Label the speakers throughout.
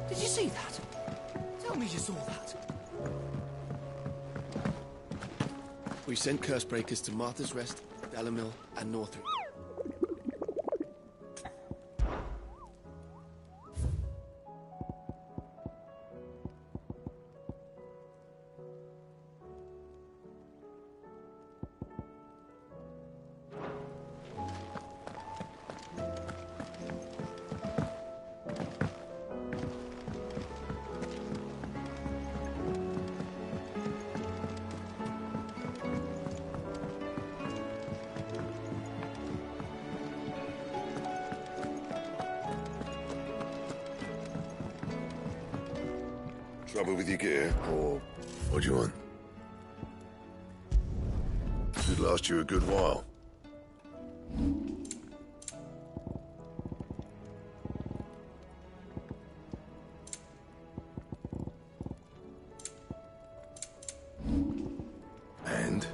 Speaker 1: Did you see that? Tell me you saw that.
Speaker 2: We sent curse breakers to Martha's Rest, Dalamil, and Northwick.
Speaker 3: Trouble with your gear, or what do you want? Should last you a good while. And?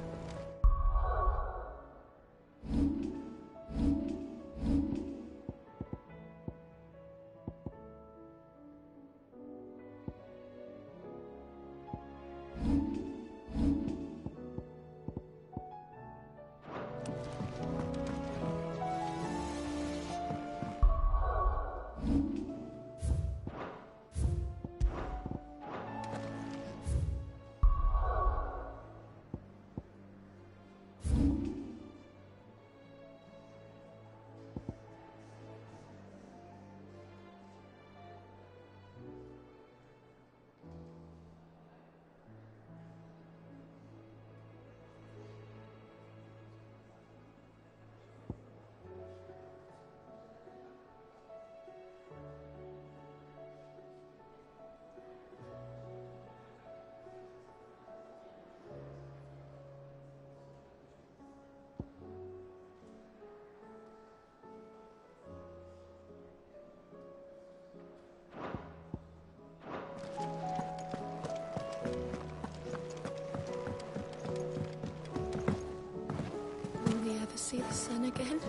Speaker 4: See the sun again?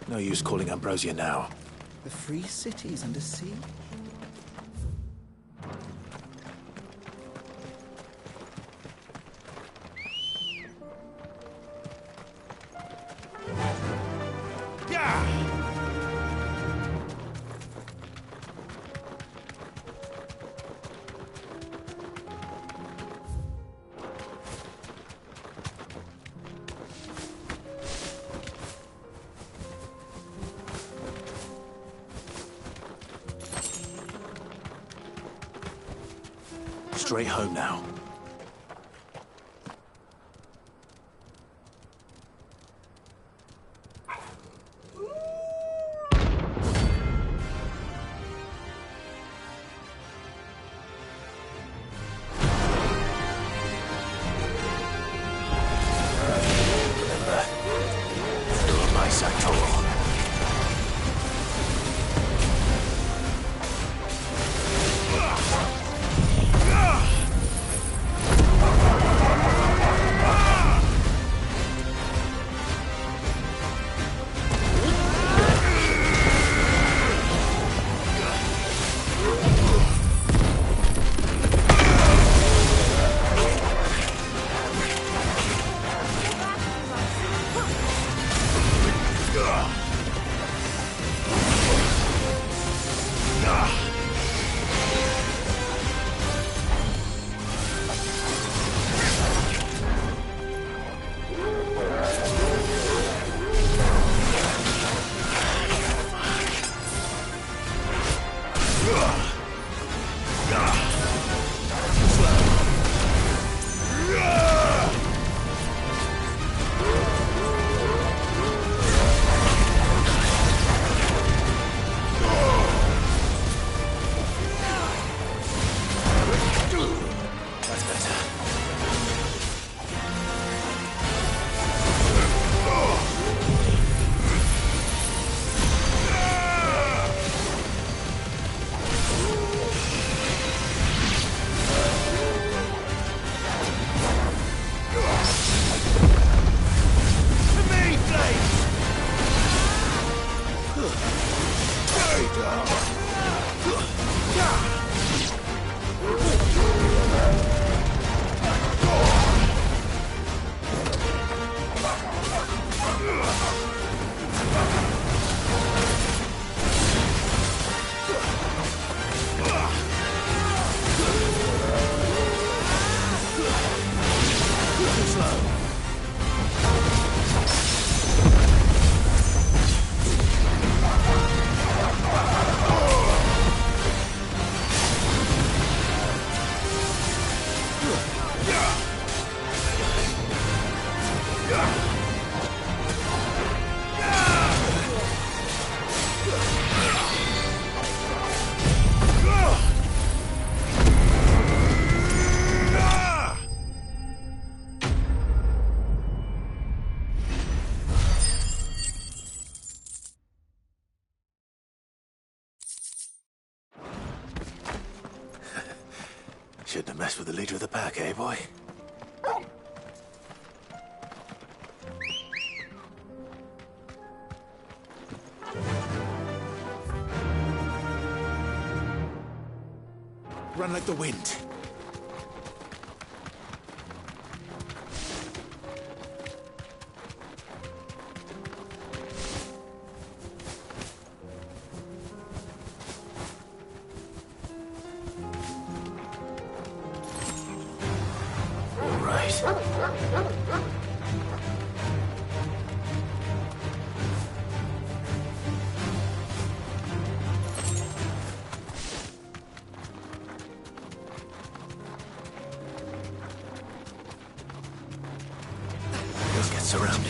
Speaker 5: No use calling Ambrosia now.
Speaker 1: The free city's under siege.
Speaker 5: Straight home now. Remember, you're my Sator. Shouldn't have messed with the leader of the pack, eh, boy? Run like the wind. Surrounded.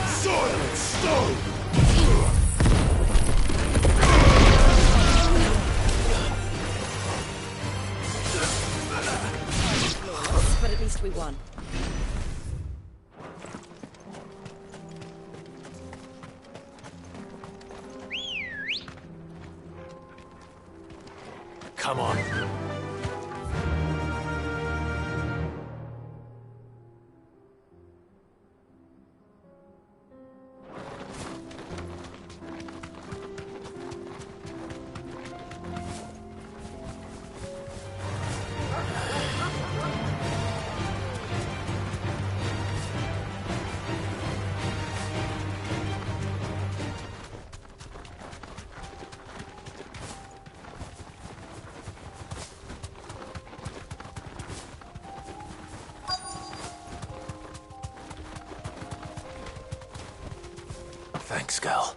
Speaker 3: Silent stone!
Speaker 6: But at least we won.
Speaker 5: Thanks, girl.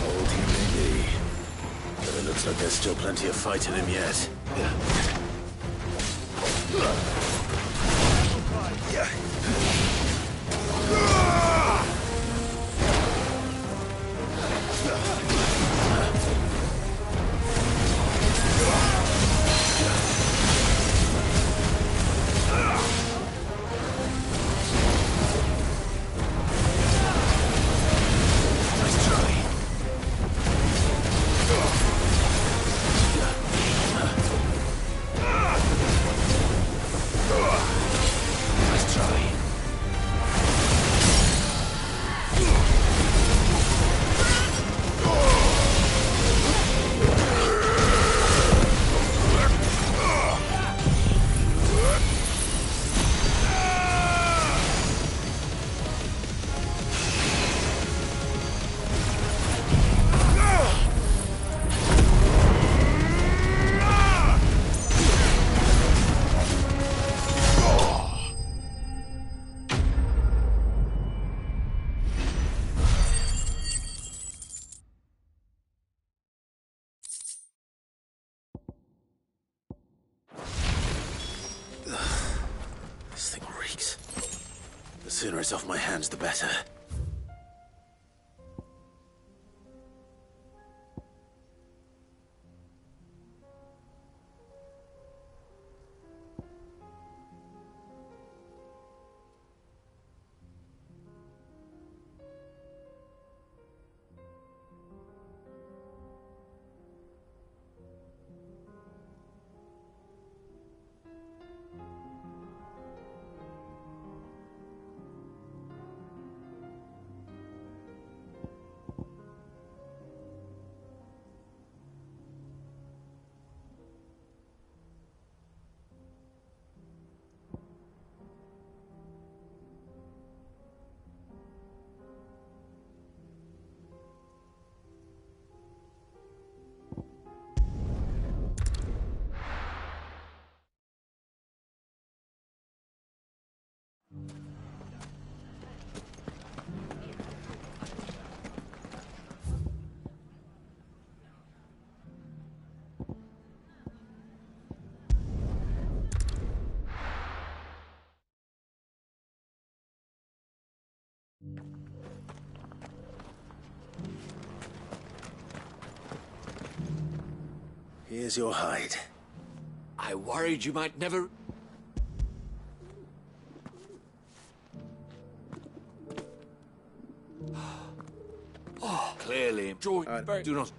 Speaker 5: Old he may be, but it looks like there's still plenty of fight in him yet. This thing reeks. The sooner it's off my hands, the better. Here's your hide.
Speaker 1: I worried you might never... Oh, clearly. Do not...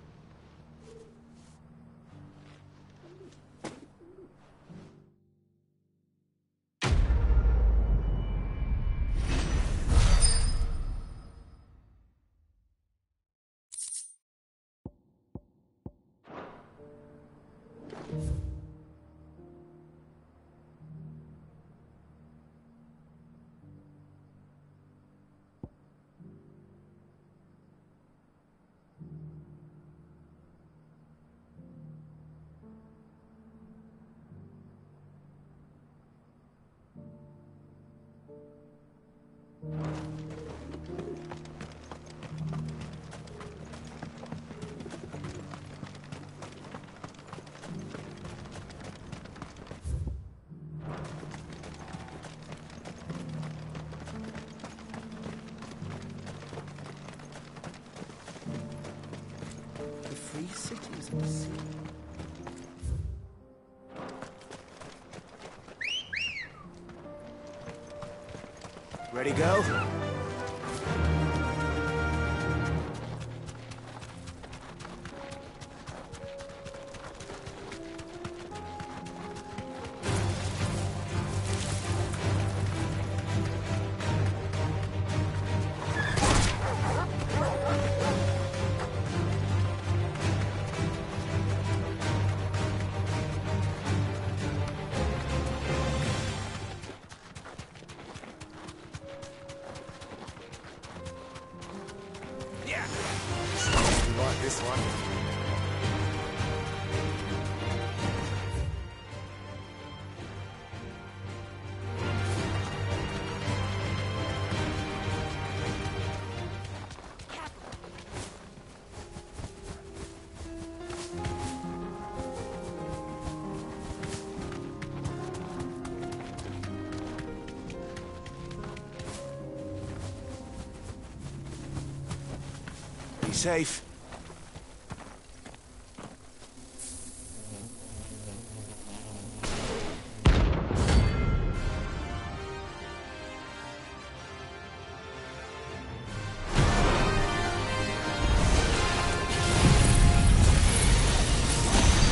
Speaker 2: The free cities of the sea.
Speaker 5: Ready, go?
Speaker 1: safe.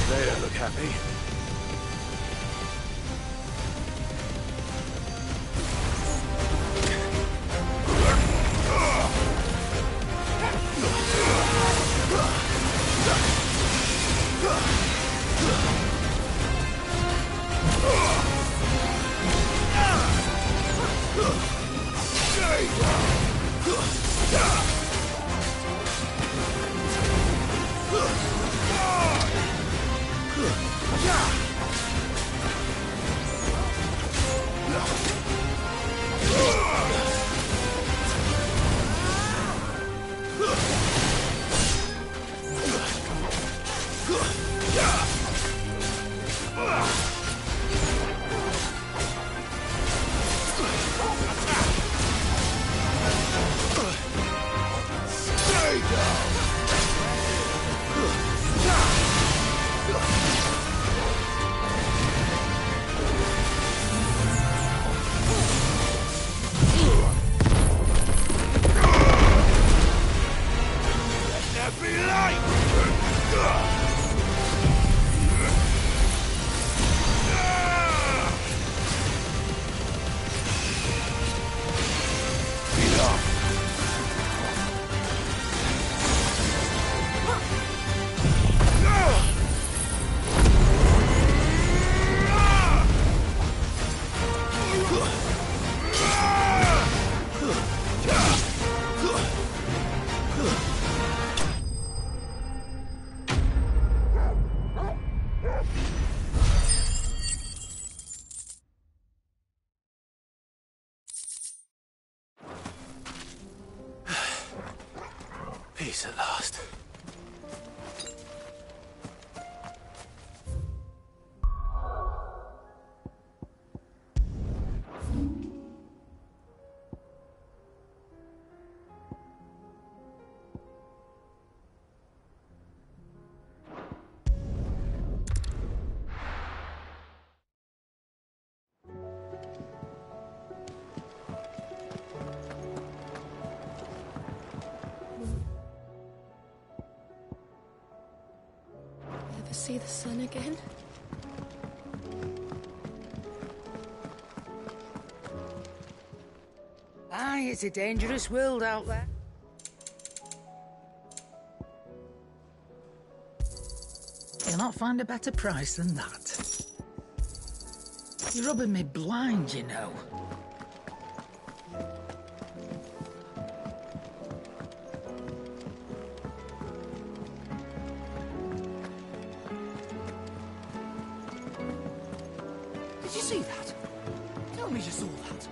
Speaker 5: They don't look happy. Peace at last.
Speaker 4: Ever see the sun again?
Speaker 6: Aye, it's a dangerous world out there. You'll not find a better price than that. You're rubbing me blind, you know.
Speaker 1: Did you see that? Tell me you saw that.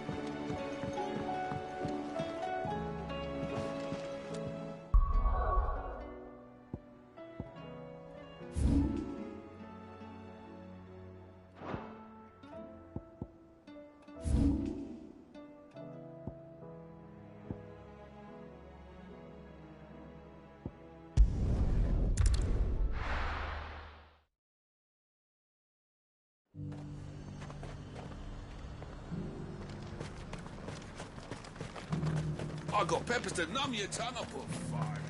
Speaker 7: I got peppers to numb your tongue up on fire.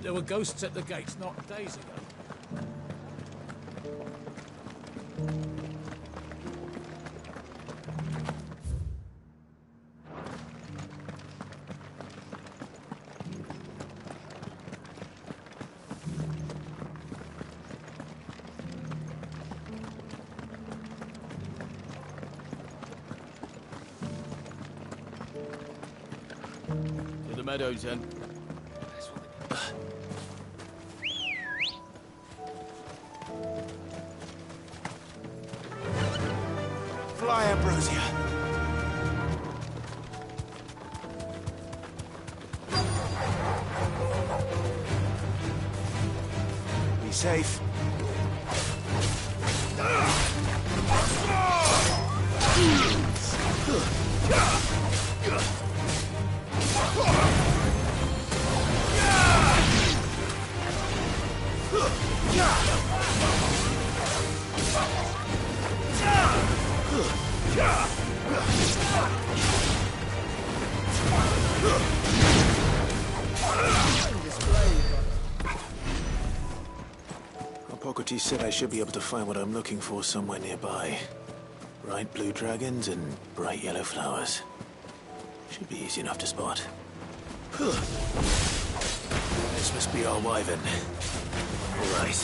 Speaker 8: There were ghosts at the gates not days ago.
Speaker 5: To the meadows, then.
Speaker 1: Fly, Ambrosia. Be safe.
Speaker 5: Hippocrates said I should be able to find what I'm looking for somewhere nearby. Bright blue dragons and bright yellow flowers. Should be easy enough to spot. This must be our wyvern. All right,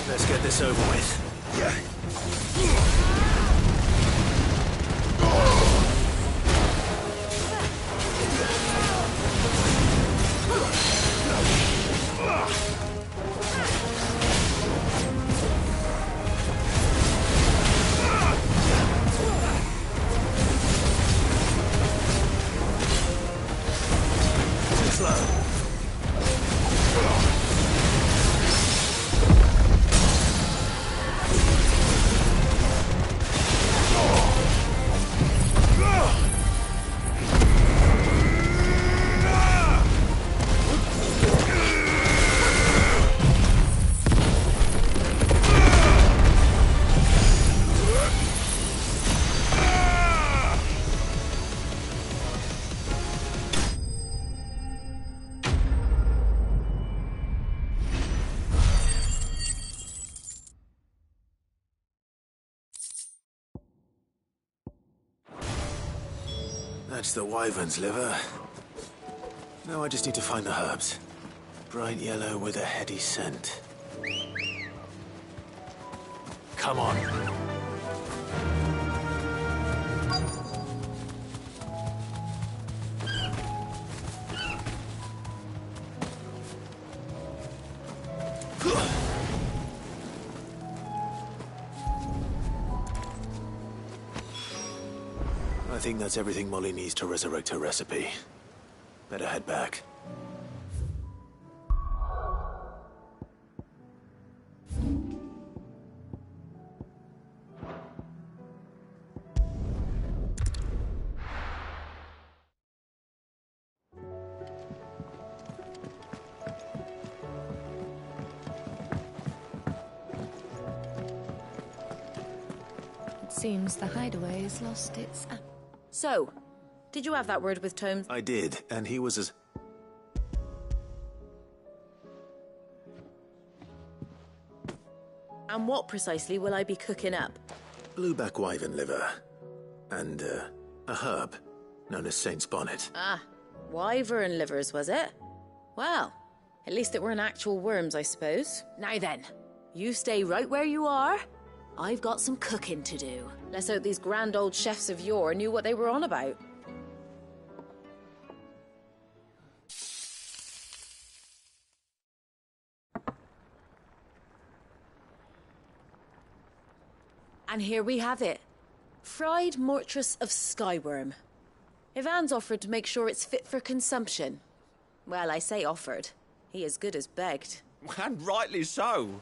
Speaker 5: let's get this over with. That's the wyvern's liver. Now I just need to find the herbs. Bright yellow with a heady scent. Come on. I think that's everything Molly needs to resurrect her recipe. Better head back.
Speaker 4: It seems the hideaway has lost its...
Speaker 9: So, did you have that word with Tomes?
Speaker 5: I did, and he was as...
Speaker 9: And what precisely will I be cooking up?
Speaker 5: Blueback wyvern liver. And, a herb known as Saint's Bonnet.
Speaker 9: Ah, wyvern livers, was it? Well, at least it weren't actual worms, I suppose. Now then, you stay right where you are. I've got some cooking to do. Let's hope these grand old chefs of yore knew what they were on about. And here we have it. Fried mortress of skyworm. Ivan's offered to make sure it's fit for consumption. Well, I say offered. He as good as begged.
Speaker 8: And rightly so.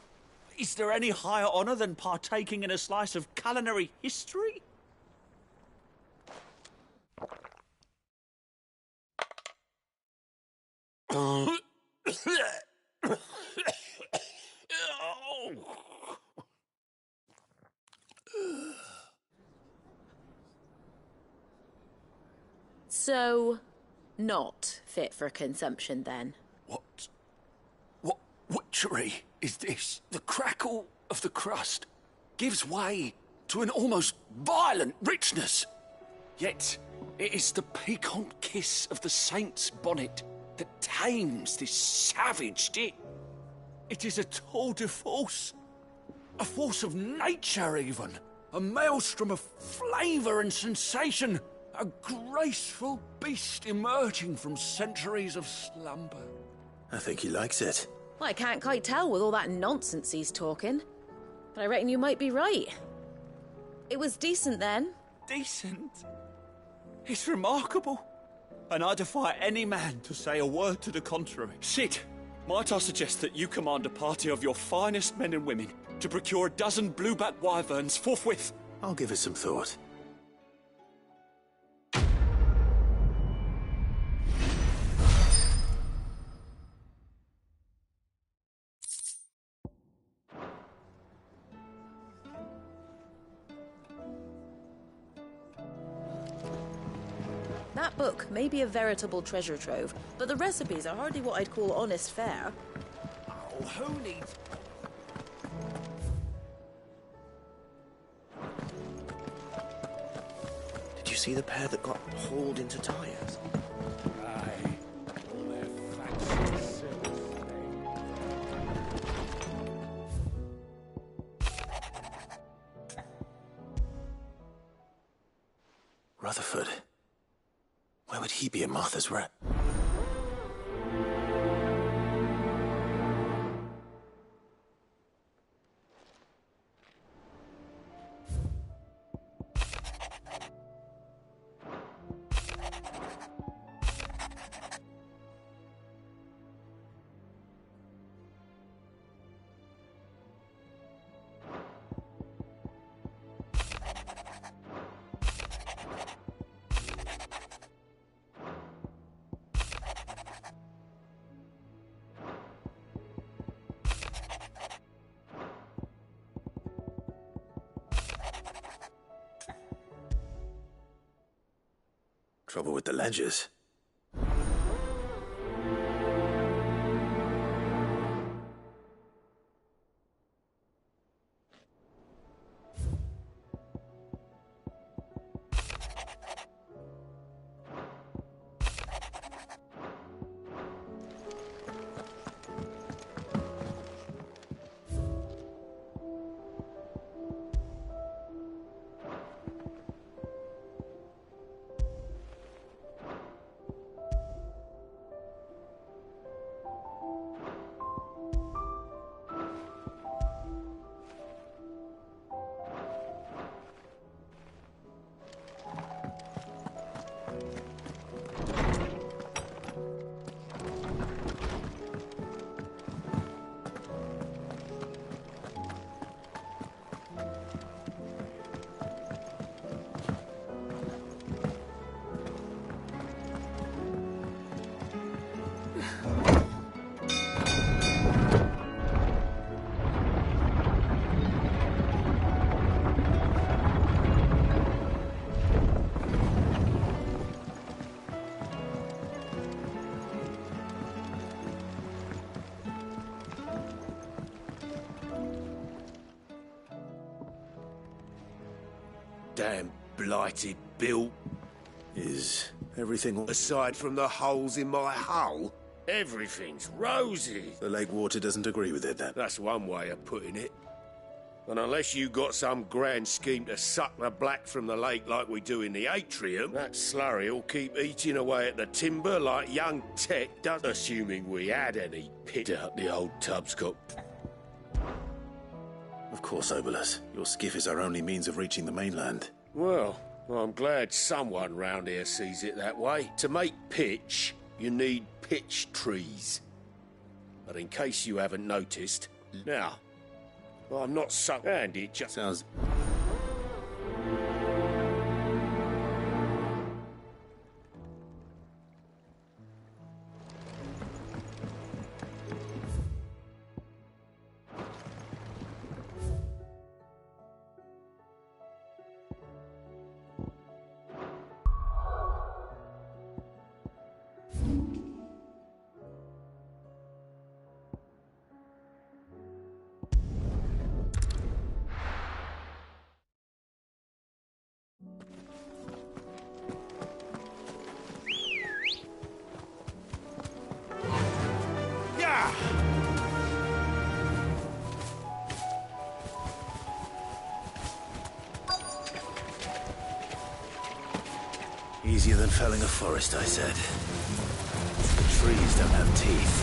Speaker 8: Is there any higher honour than partaking in a slice of culinary history?
Speaker 9: So, not fit for consumption then?
Speaker 7: What witchery is this? The crackle of the crust gives way to an almost violent richness. Yet, it is the piquant kiss of the saint's bonnet that tames this savage dish. It is a tour de force. A force of nature, even. A maelstrom of flavour and sensation. A graceful beast emerging from centuries of slumber.
Speaker 5: I think he likes it.
Speaker 9: Well, I can't quite tell with all that nonsense he's talking. But I reckon you might be right. It was decent then.
Speaker 8: Decent? It's remarkable. And I defy any man to say a word to the contrary. Sid, might I suggest that you command a party of your finest men and women to procure a dozen blueback wyverns forthwith?
Speaker 5: I'll give it some thought.
Speaker 9: That book may be a veritable treasure trove, but the recipes are hardly what I'd call honest fare.
Speaker 1: Oh, who needs...
Speaker 2: Did you see the pair that got hauled into tyres?
Speaker 1: Aye. All their fancy silk
Speaker 5: Rutherford. Where would he be at Martha's Rest? Trouble with the ledgers.
Speaker 2: Damn blighted Bill.
Speaker 5: Is everything all...
Speaker 2: Aside from the holes in my hull, everything's rosy.
Speaker 5: The lake water doesn't agree with it, then?
Speaker 2: That's one way of putting it. And unless you got some grand scheme to suck the black from the lake like we do in the atrium, that slurry'll keep eating away at the timber like young Tech does, assuming we had any pit out the old tub's got.
Speaker 5: Of course, Obolus. Your skiff is our only means of reaching the mainland.
Speaker 2: Well, I'm glad someone round here sees it that way. To make pitch, you need pitch trees. But in case you haven't noticed, now, I'm not so... And it just...
Speaker 5: Sounds... Easier than felling a forest, I said. The trees don't have teeth.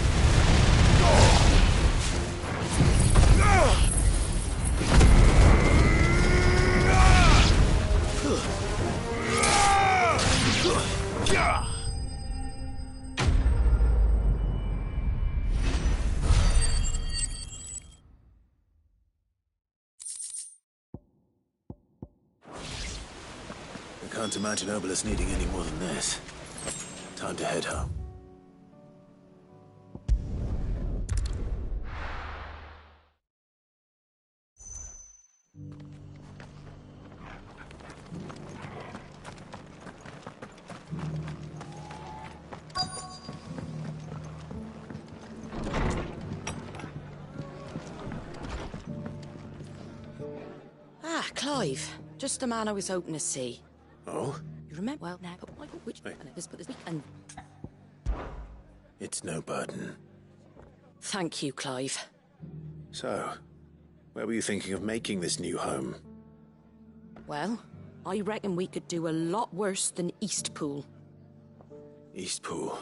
Speaker 5: I can't imagine Obolus needing any more than this. Time to head home.
Speaker 9: Clive. Just the man I was hoping to see.
Speaker 5: Oh?
Speaker 9: You remember? Well, now, which...
Speaker 5: Hey.
Speaker 9: Just put this week and...
Speaker 5: It's no burden.
Speaker 9: Thank you, Clive.
Speaker 5: So, where were you thinking of making this new home?
Speaker 9: Well, I reckon we could do a lot worse than Eastpool.
Speaker 5: Eastpool.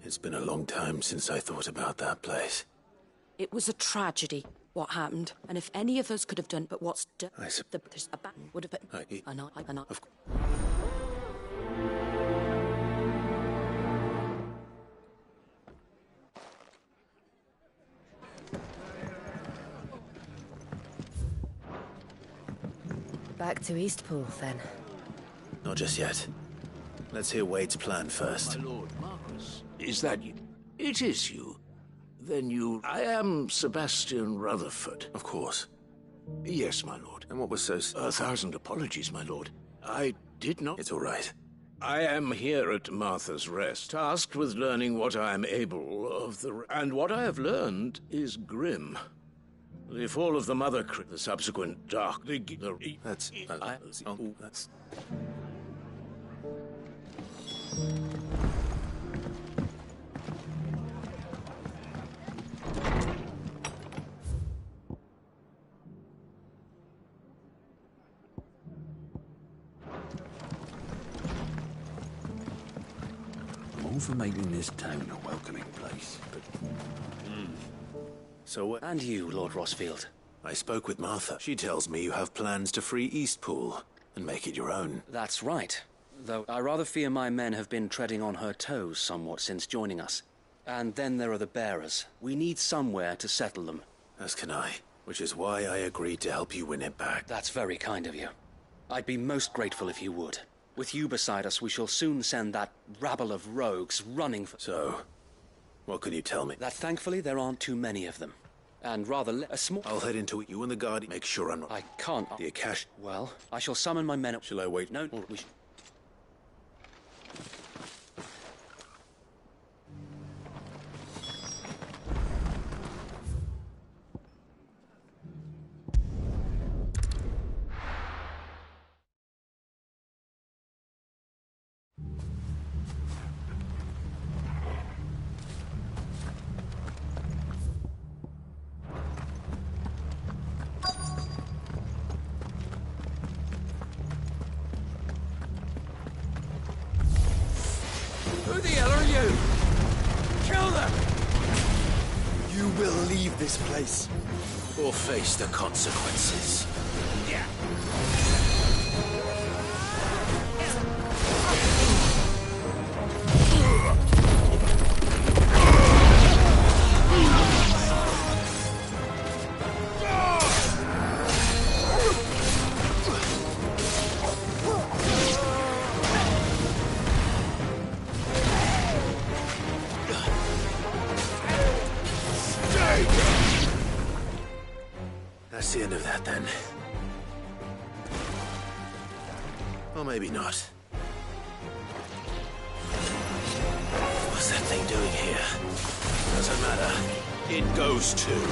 Speaker 5: It's been a long time since I thought about that place.
Speaker 9: It was a tragedy, what happened. And if any of us could have done but what's done... There's a bat would have been... I know.
Speaker 5: Of course.
Speaker 4: Back to Eastpool, then.
Speaker 5: Not just yet. Let's hear Wade's plan first.
Speaker 2: My lord, Marcus, is that you? It is you. Then you... I am Sebastian Rutherford.
Speaker 5: Of course.
Speaker 2: Yes, my lord.
Speaker 5: And what was so...
Speaker 2: 1,000 apologies, my lord. I did not...
Speaker 5: It's all right.
Speaker 2: I am here at Martha's Rest, tasked with learning what I am able of the... And what I have learned is grim. The fall of the Mother Crit, the subsequent dark...
Speaker 5: That's... that's...
Speaker 2: I'm all for making this town a welcoming place, but...
Speaker 5: So what...
Speaker 10: And you, Lord Rossfield.
Speaker 5: I spoke with Martha. She tells me you have plans to free Eastpool and make it your own.
Speaker 10: That's right. Though I rather fear my men have been treading on her toes somewhat since joining us. And then there are the bearers. We need somewhere to settle them.
Speaker 5: As can I. Which is why I agreed to help you win it back.
Speaker 10: That's very kind of you. I'd be most grateful if you would. With you beside us, we shall soon send that rabble of rogues running for...
Speaker 5: So, what can you tell me?
Speaker 10: That thankfully there aren't too many of them. And rather a small...
Speaker 5: I'll head into it. You and the guard make sure I'm not...
Speaker 10: I can't...
Speaker 5: The Akash...
Speaker 10: Well, I shall summon my men...
Speaker 5: Shall I wait?
Speaker 10: No, we should...
Speaker 1: Who the hell are you? Kill them! You will leave this place.
Speaker 5: Or face the consequences.
Speaker 1: Yeah.
Speaker 5: That's the end of that, then. Or maybe not. What's that thing doing here? Doesn't matter. It goes too.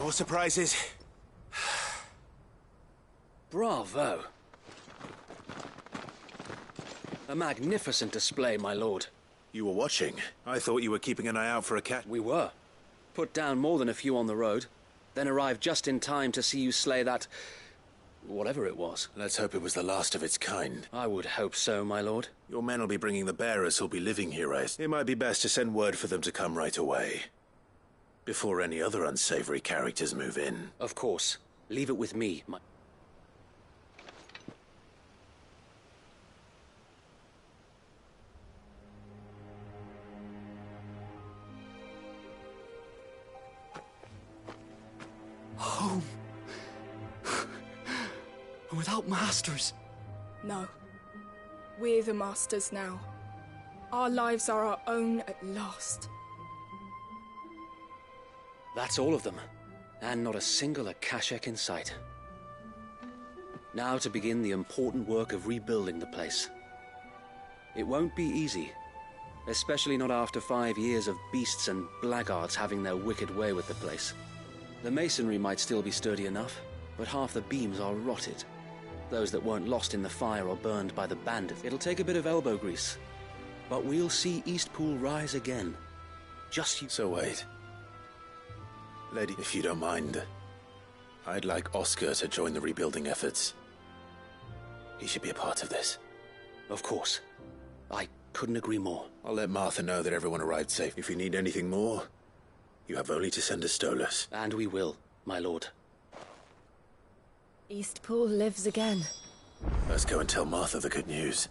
Speaker 5: More surprises?
Speaker 10: Bravo. A magnificent display, my lord.
Speaker 5: You were watching. I thought you were keeping an eye out for a cat.
Speaker 10: We were. Put down more than a few on the road, then arrived just in time to see you slay that... whatever it was.
Speaker 5: Let's hope it was the last of its kind.
Speaker 10: I would hope so, my lord.
Speaker 5: Your men will be bringing the bearers who'll be living here, right? It might be best to send word for them to come right away. Before any other unsavory characters move in.
Speaker 10: Of course. Leave it with me, my...
Speaker 7: Home. Without masters.
Speaker 11: No. We're the masters now. Our lives are our own at last.
Speaker 10: That's all of them. And not a single Akashek in sight. Now to begin the important work of rebuilding the place. It won't be easy. Especially not after 5 years of beasts and blackguards having their wicked way with the place. The masonry might still be sturdy enough, but half the beams are rotted. Those that weren't lost in the fire or burned by the bandits. It'll take a bit of elbow grease. But we'll see Eastpool rise again. Just you...
Speaker 5: So wait. Lady, if you don't mind, I'd like Oscar to join the rebuilding efforts. He should be a part of this.
Speaker 10: Of course. I couldn't agree more.
Speaker 5: I'll let Martha know that everyone arrived safe. If you need anything more, you have only to send a Stolas.
Speaker 10: And we will, my lord.
Speaker 9: Eastpool lives again.
Speaker 5: Let's go and tell Martha the good news.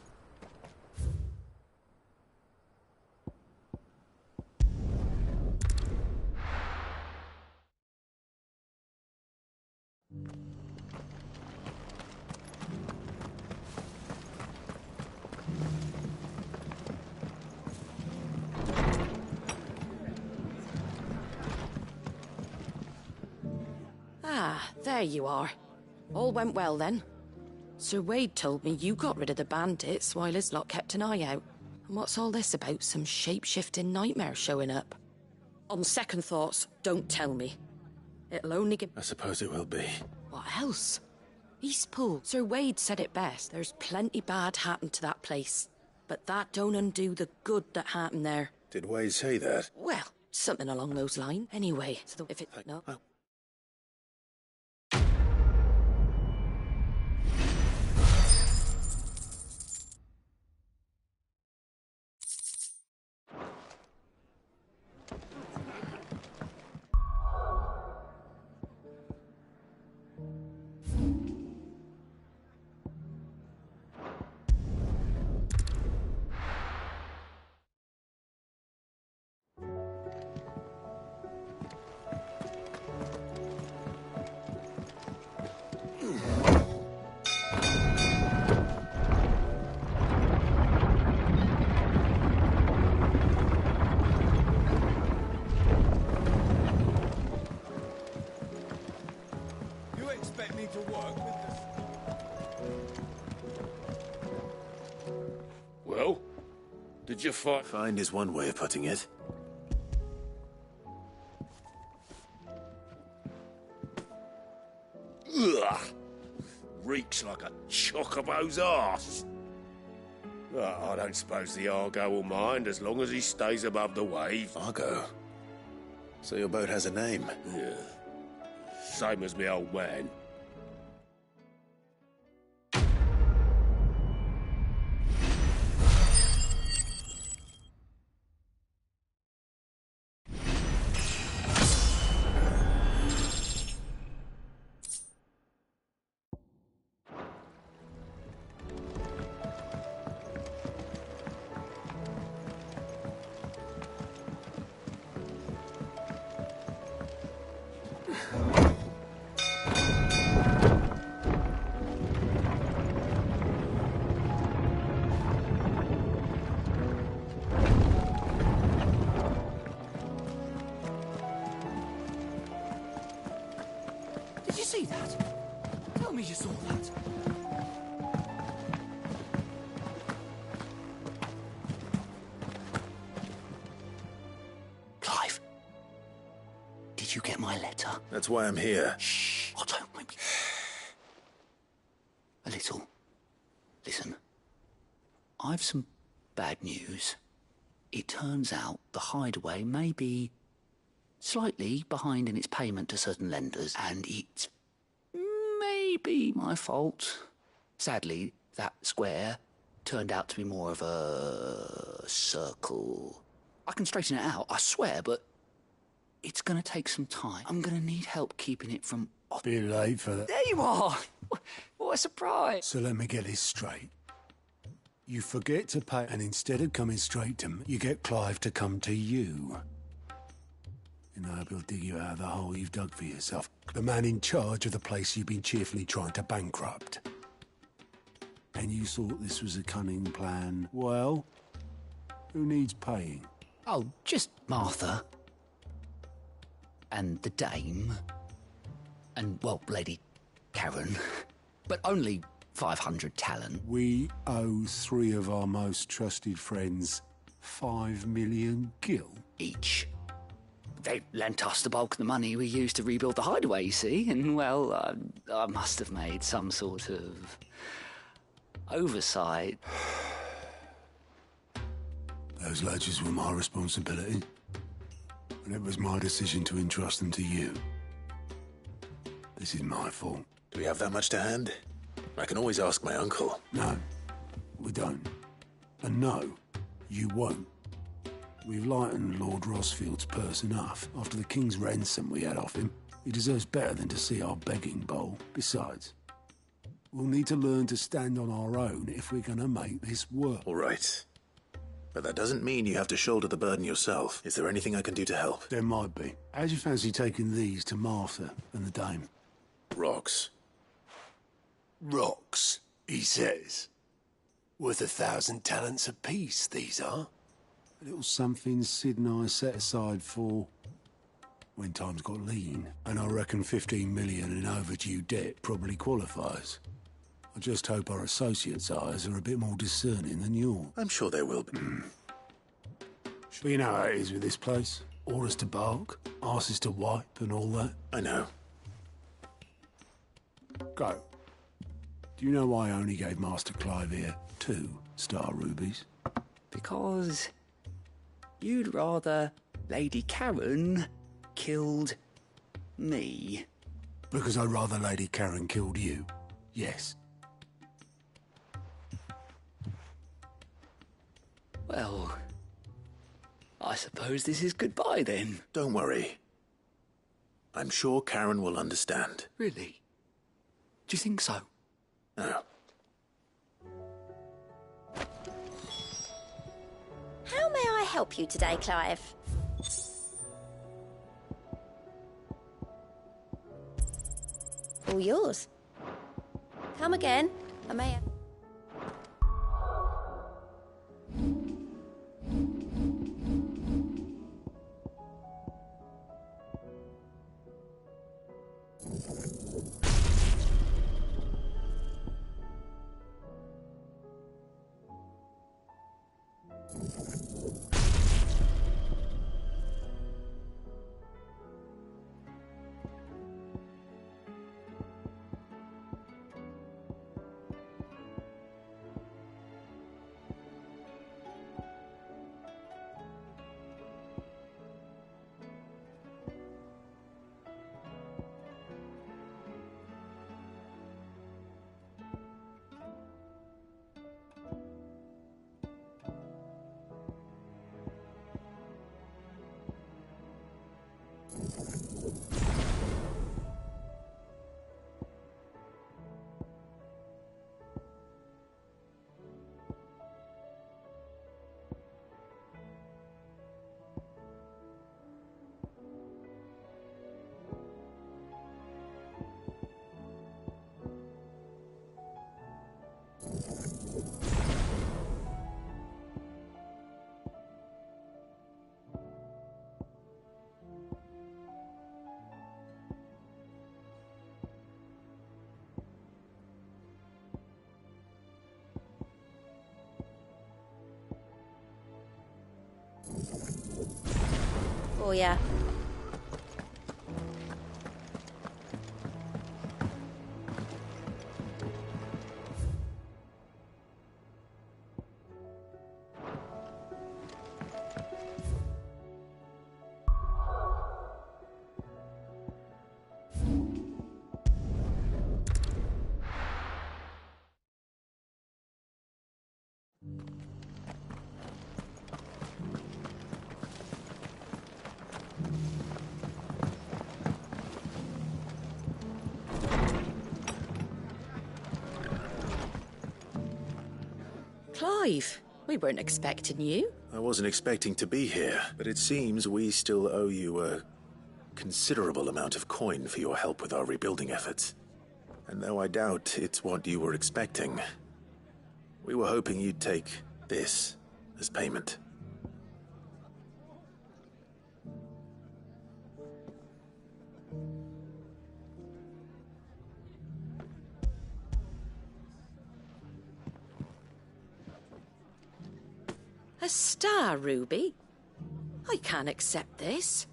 Speaker 9: Ah, there you are. All went well then. Sir Wade told me you got rid of the bandits while his lot kept an eye out. And what's all this about some shape-shifting nightmare showing up? On second thoughts, don't tell me. It'll only give...
Speaker 5: I suppose it will be.
Speaker 9: What else? Eastpool. Sir Wade said it best. There's plenty bad happened to that place. But that don't undo the good that happened there.
Speaker 5: Did Wade say that?
Speaker 9: Well, something along those lines. Anyway, so if it... No.
Speaker 5: Oh.
Speaker 2: Well, did you find...
Speaker 5: Find is one way of putting it.
Speaker 2: Ugh! Reeks like a chocobo's arse. I don't suppose the Argo will mind as long as he stays above the wave.
Speaker 5: Argo? So your boat has a name?
Speaker 2: Yeah. Same as me old man.
Speaker 7: Did you see that? Tell me you saw that. Clive, did you get my letter?
Speaker 5: That's That's why I'm here.
Speaker 7: Shh. Oh, don't make me... A little. Listen. I've some bad news. It turns out the Hideaway may be slightly behind in its payment to certain lenders, and it's maybe my fault. Sadly, that square turned out to be more of a circle. I can straighten it out, I swear, but it's going to take some time. I'm going to need help keeping it from...
Speaker 12: Bit late for that.
Speaker 7: There you are! What a surprise!
Speaker 12: So let me get this straight. You forget to pay, and instead of coming straight to me, you get Clive to come to you. And I will dig you out of the hole you've dug for yourself. The man in charge of the place you've been cheerfully trying to bankrupt. And you thought this was a cunning plan. Well, who needs paying?
Speaker 7: Oh, just Martha. And the dame. And, well, Lady Karen. But only 500 talent.
Speaker 12: We owe 3 of our most trusted friends 5 million gil.
Speaker 7: Each. They lent us the bulk of the money we used to rebuild the Hideaway, you see, and, well, I must have made some sort of oversight.
Speaker 12: Those ledgers were my responsibility, and it was my decision to entrust them to you. This is my fault.
Speaker 5: Do we have that much to hand? I can always ask my uncle.
Speaker 12: No, we don't. And no, you won't. We've lightened Lord Rosfield's purse enough after the king's ransom we had off him. He deserves better than to see our begging bowl. Besides, we'll need to learn to stand on our own if we're going to make this work.
Speaker 5: All right. But that doesn't mean you have to shoulder the burden yourself. Is there anything I can do to help?
Speaker 12: There might be. How'd you fancy taking these to Martha and the dame?
Speaker 5: Rocks.
Speaker 12: Rocks, he says. Worth 1,000 talents apiece, these are. A little something Sid and I set aside for when times got lean. And I reckon 15 million in overdue debt probably qualifies. I just hope our associates' eyes are a bit more discerning than yours.
Speaker 5: I'm sure they will be.
Speaker 12: But you know how it is with this place. Orders to bark, asses to wipe and all that.
Speaker 5: I know.
Speaker 12: Go. Do you know why I only gave Master Clive here 2 star rubies?
Speaker 7: Because you'd rather Lady Karen killed me.
Speaker 12: Because I'd rather Lady Karen killed you. Yes.
Speaker 7: Well, I suppose this is goodbye then.
Speaker 5: Don't worry. I'm sure Karen will understand.
Speaker 7: Really? Do you think so?
Speaker 5: No.
Speaker 13: How may I help you today, Clive? All yours. Come again. I may... Oh, yeah.
Speaker 9: Clive, we weren't expecting you.
Speaker 5: I wasn't expecting to be here, but it seems we still owe you a considerable amount of coin for your help with our rebuilding efforts. And though I doubt it's what you were expecting, we were hoping you'd take this as payment.
Speaker 9: A star ruby? I can't accept this.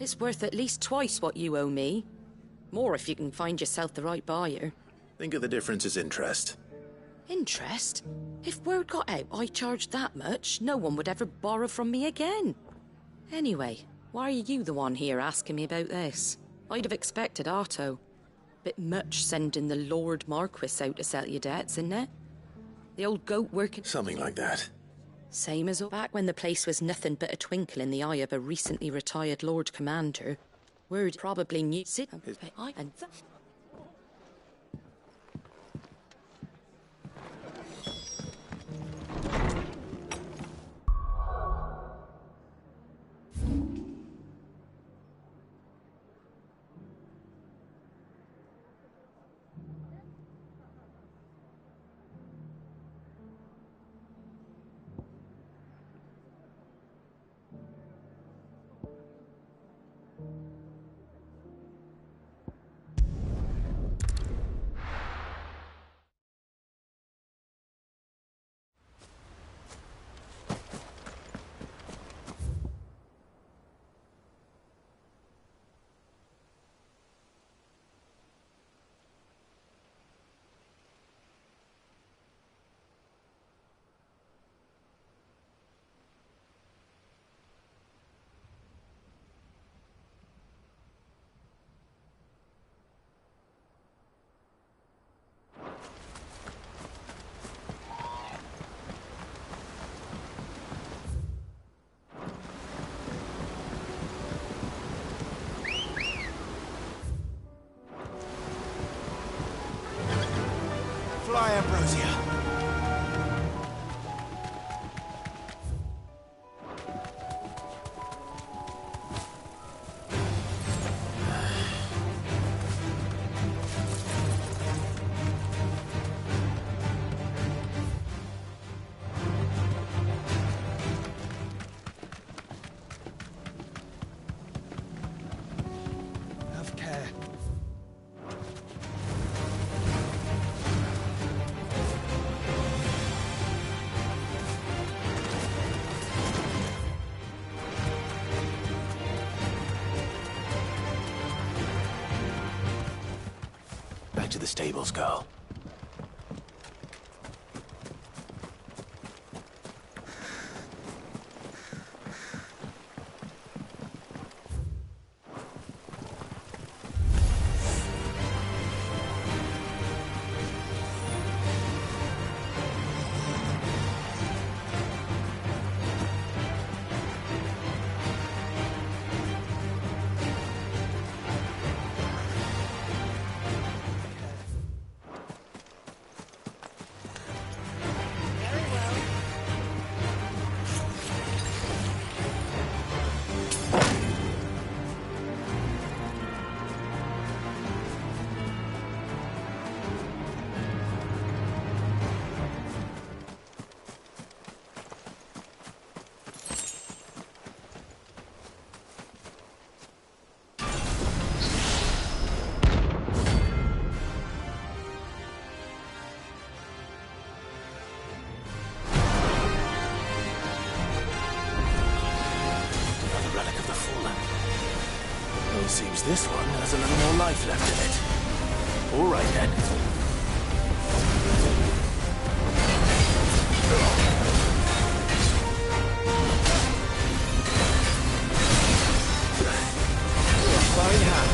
Speaker 9: It's worth at least twice what you owe me. More if you can find yourself the right buyer.
Speaker 5: Think of the difference as interest.
Speaker 9: Interest? If word got out I charged that much, no one would ever borrow from me again. Anyway, why are you the one here asking me about this? I'd have expected Otto. Bit much sending the Lord Marquis out to settle your debts, isn't it? The old goat working...
Speaker 5: Something like that.
Speaker 9: Same as back when the place was nothing but a twinkle in the eye of a recently retired Lord Commander. Word probably knew...
Speaker 5: Fly, Ambrosia.
Speaker 1: Have care.
Speaker 5: Back to the stables, girl. Seems this one has a little more life left in it. All right, then. Fine hand.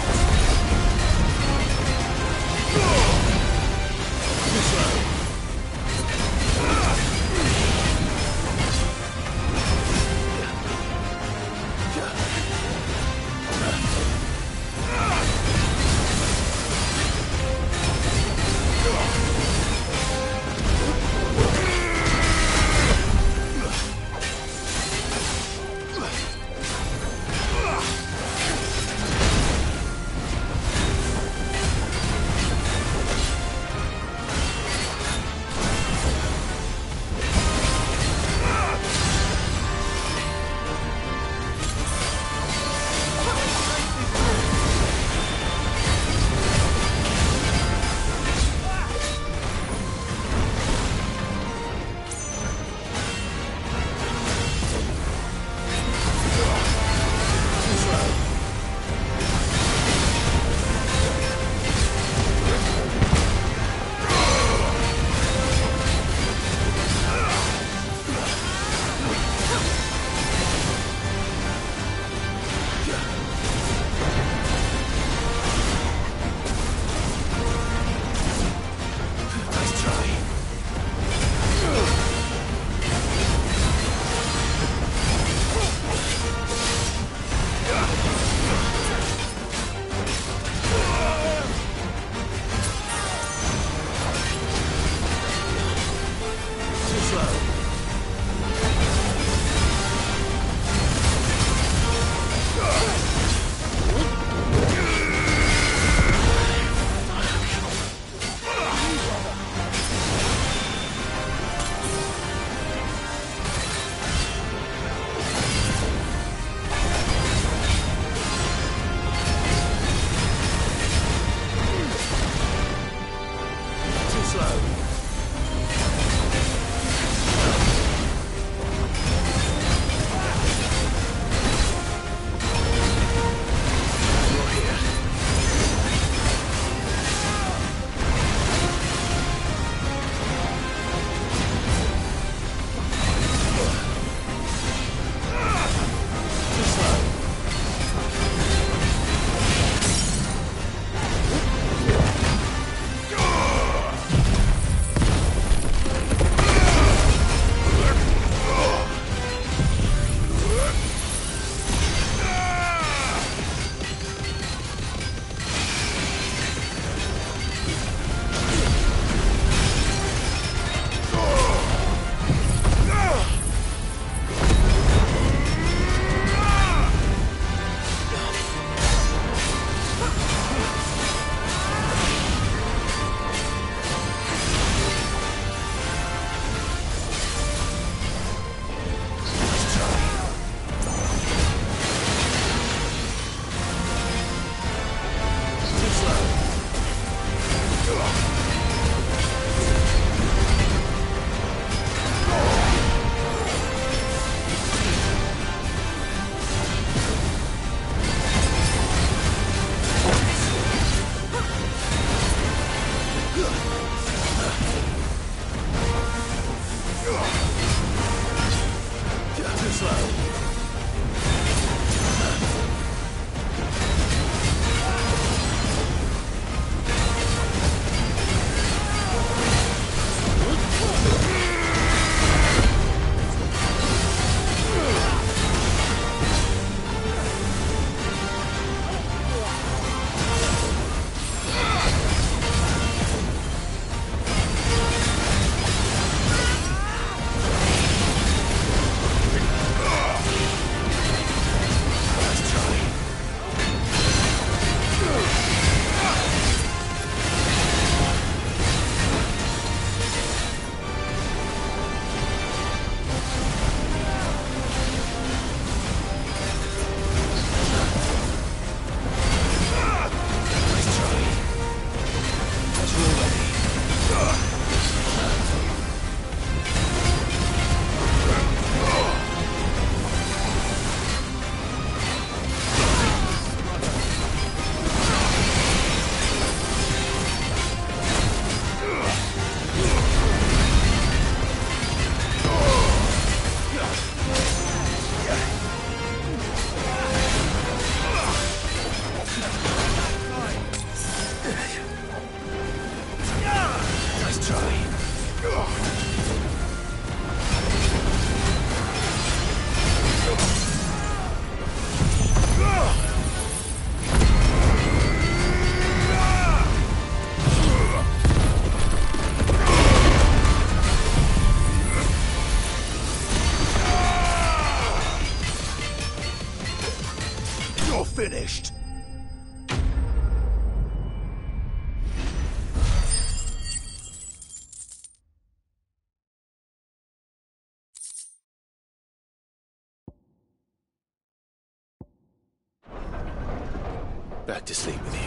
Speaker 5: back to sleep with you.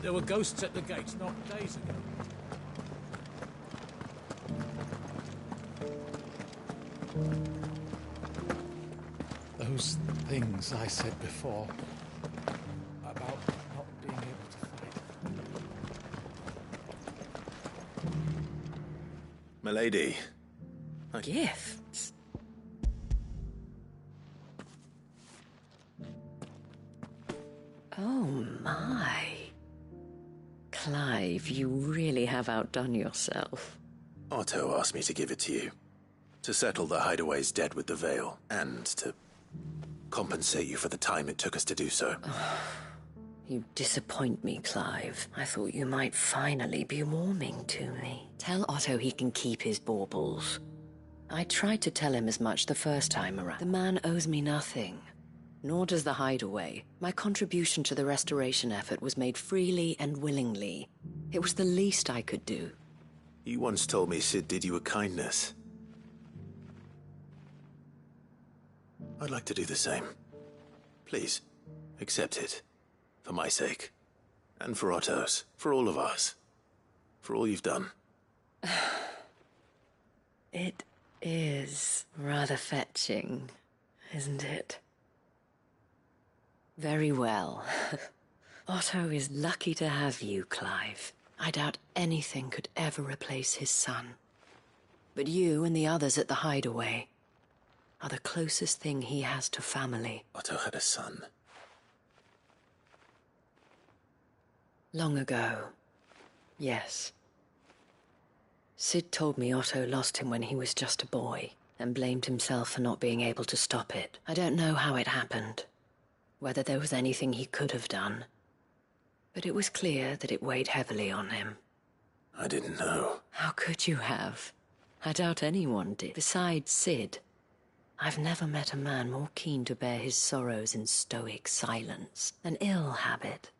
Speaker 14: There were ghosts at the gates not days ago. Those things I said before about not being able to fight.
Speaker 5: Milady.
Speaker 15: Gifts? Oh my. Clive, you really have outdone yourself.
Speaker 5: Otto asked me to give it to you. To settle the Hideaway's debt with the Veil, and to compensate you for the time it took us to do so.
Speaker 15: You disappoint me, Clive. I thought you might finally be warming to me. Tell Otto he can keep his baubles. I tried to tell him as much the first time around. The man owes me nothing. Nor does the Hideaway. My contribution to the restoration effort was made freely and willingly. It was the least I could do.
Speaker 5: You once told me Sid did you a kindness. I'd like to do the same. Please, accept it. For my sake. And for Otto's. For all of us. For all you've done.
Speaker 15: It is rather fetching, isn't it? Very well. Otto is lucky to have you, Clive. I doubt anything could ever replace his son. But you and the others at the Hideaway are the closest thing he has to family.
Speaker 5: Otto had a son.
Speaker 15: Long ago, yes. Sid told me Otto lost him when he was just a boy, and blamed himself for not being able to stop it. I don't know how it happened, whether there was anything he could have done, but it was clear that it weighed heavily on him.
Speaker 5: I didn't know.
Speaker 15: How could you have? I doubt anyone did. Besides Sid, I've never met a man more keen to bear his sorrows in stoic silence. An ill habit,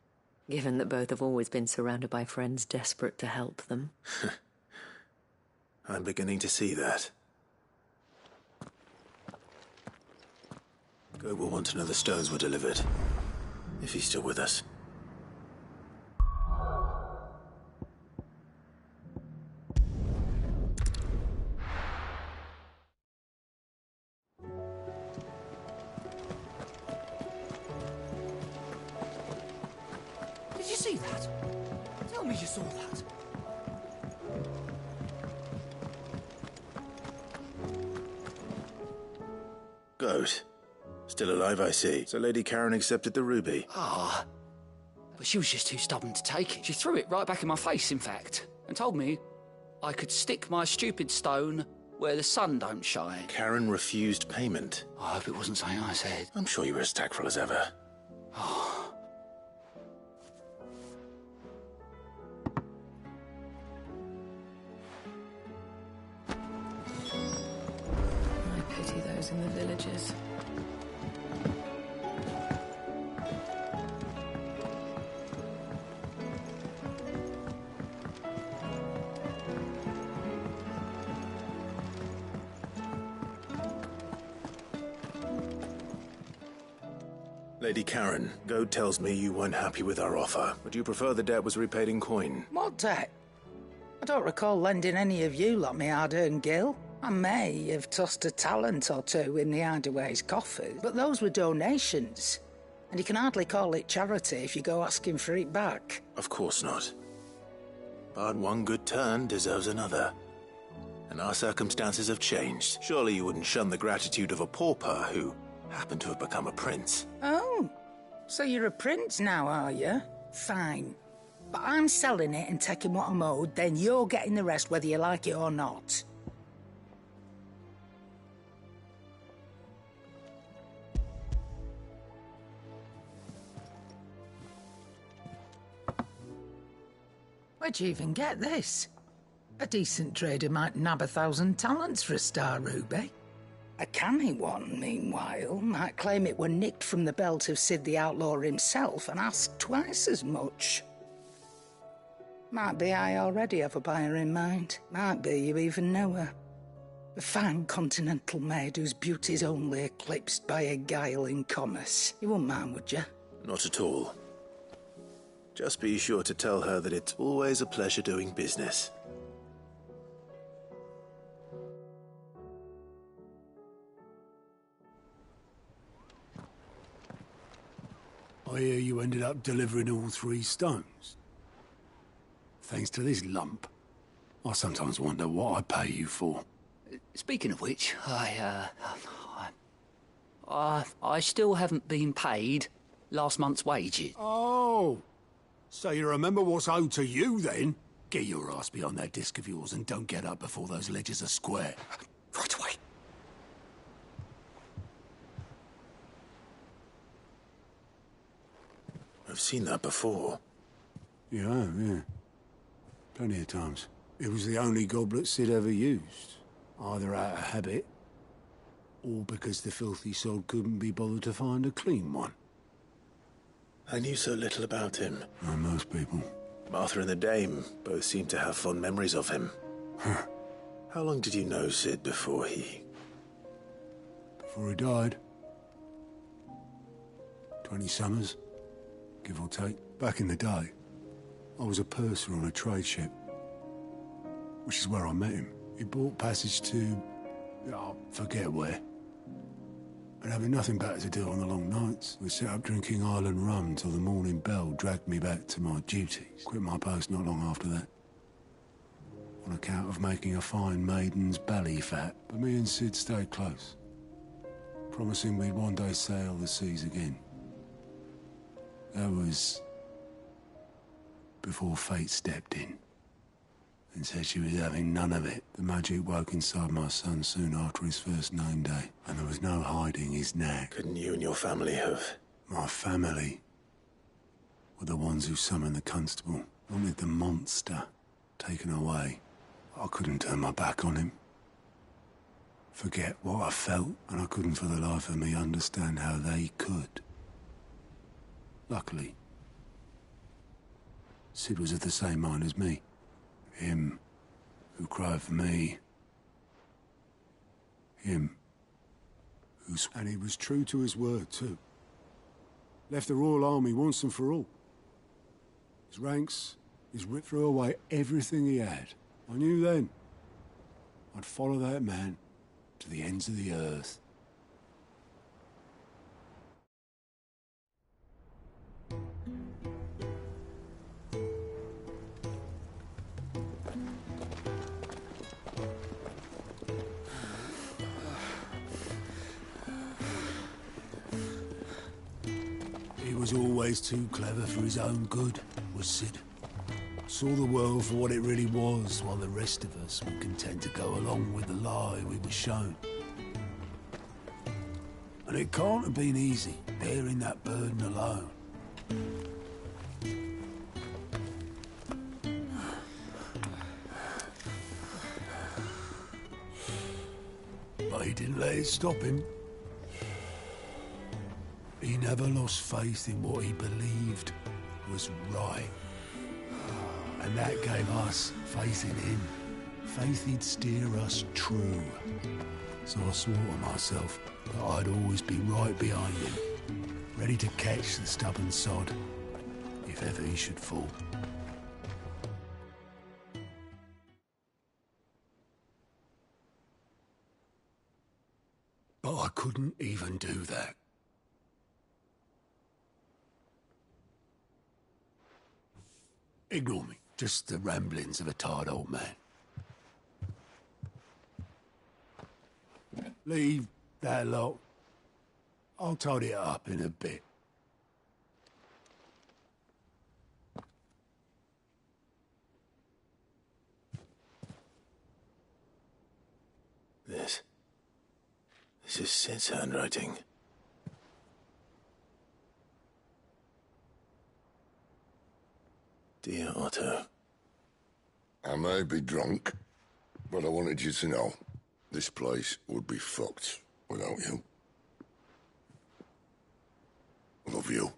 Speaker 15: given that both have always been surrounded by friends desperate to help them.
Speaker 5: I'm beginning to see that. Goat will want to know the stones were delivered. If he's still with us.
Speaker 8: Did you see that? Tell me you saw that.
Speaker 5: Goat. Still alive, I see. So Lady Karen accepted the ruby.
Speaker 7: Ah. But she was just too stubborn to take it. She threw it right back in my face, in fact, and told me I could stick my stupid stone where the sun don't shine.
Speaker 5: Karen refused payment.
Speaker 7: I hope it wasn't something I said.
Speaker 5: I'm sure you were as tactful as ever.
Speaker 7: Oh.
Speaker 15: I pity those in the villages.
Speaker 5: Lady Karen, Goat tells me you weren't happy with our offer. Would you prefer the debt was repaid in coin?
Speaker 6: What debt? I don't recall lending any of you lot me hard-earned gil. I may have tossed a talent or two in the Hideaway's coffers, but those were donations. And you can hardly call it charity if you go asking for it back.
Speaker 5: Of course not. But one good turn deserves another. And our circumstances have changed. Surely you wouldn't shun the gratitude of a pauper who happened to have become a prince.
Speaker 6: Oh, so you're a prince now, are you? Fine. But I'm selling it and taking what I'm owed, then you're getting the rest whether you like it or not. Where'd you even get this? A decent trader might nab 1,000 talents for a star ruby. A canny one, meanwhile, might claim it were nicked from the belt of Sid the Outlaw himself and ask twice as much. Might be I already have a buyer in mind. Might be you even know her. A fine continental maid whose beauty's only eclipsed by a guile in commerce. You wouldn't mind, would you?
Speaker 5: Not at all. Just be sure to tell her that it's always a pleasure doing business.
Speaker 12: I hear you ended up delivering all 3 stones. Thanks to this lump. I sometimes wonder what I pay you for.
Speaker 7: Speaking of which, I still haven't been paid last month's wages.
Speaker 12: Oh! So you remember what's owed to you, then? Get your ass behind that disc of yours and don't get up before those ledgers are square.
Speaker 7: Right away.
Speaker 5: I've seen that before.
Speaker 12: You have, yeah. Plenty of times. It was the only goblet Sid ever used. Either out of habit, or because the filthy sod couldn't be bothered to find a clean one.
Speaker 5: I knew so little about him.
Speaker 12: Like most people.
Speaker 5: Martha and the Dame both seem to have fond memories of him. How long did you know Sid before he...
Speaker 12: Before he died? 20 summers, give or take. Back in the day, I was a purser on a trade ship, which is where I met him. He bought passage to... forget where. And having nothing better to do on the long nights, we set up drinking Island rum till the morning bell dragged me back to my duties. Quit my post not long after that. On account of making a fine maiden's belly fat. But me and Sid stayed close, promising we'd one day sail the seas again. That was... before fate stepped in and said she was having none of it. The magic woke inside my son soon after his first name day, and there was no hiding his knack.
Speaker 5: Couldn't you and your family have...
Speaker 12: My family were the ones who summoned the constable, wanted the monster taken away. I couldn't turn my back on him. Forget what I felt, and I couldn't for the life of me understand how they could. Luckily, Sid was of the same mind as me. Him who cried for me. Him who's... And he was true to his word, too. Left the Royal Army once and for all. His ranks, his writ threw away everything he had. I knew then I'd follow that man to the ends of the earth. He was always too clever for his own good, was Sid. Saw the world for what it really was, while the rest of us were content to go along with the lie we were shown. And it can't have been easy, bearing that burden alone. But he didn't let it stop him. He never lost faith in what he believed was right. And that gave us faith in him. Faith he'd steer us true. So I swore to myself that I'd always be right behind him, ready to catch the stubborn sod, if ever he should fall. But I couldn't even do that. Ignore me. Just the ramblings of a tired old man. Leave that lot. I'll tidy it up in a bit.
Speaker 5: This is Sid's handwriting. Dear Otto.
Speaker 3: I may be drunk, but I wanted you to know this place would be fucked without you. Love you,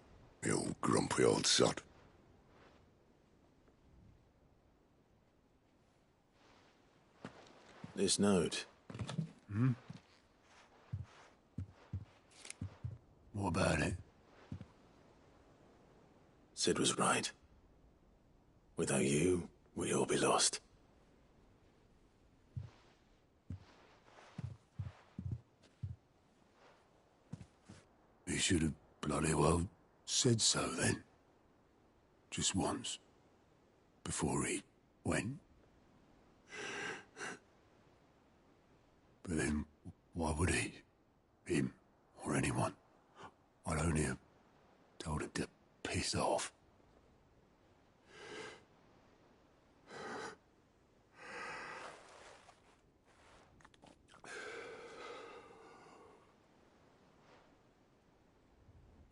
Speaker 3: you grumpy old sod.
Speaker 5: This note.
Speaker 12: Hmm? What about it?
Speaker 5: Sid was right. Without you, we'd all be lost.
Speaker 12: He should have bloody well said so then. Just once. Before he went. But then, why would he? Him, or anyone. I'd only have told him to piss off.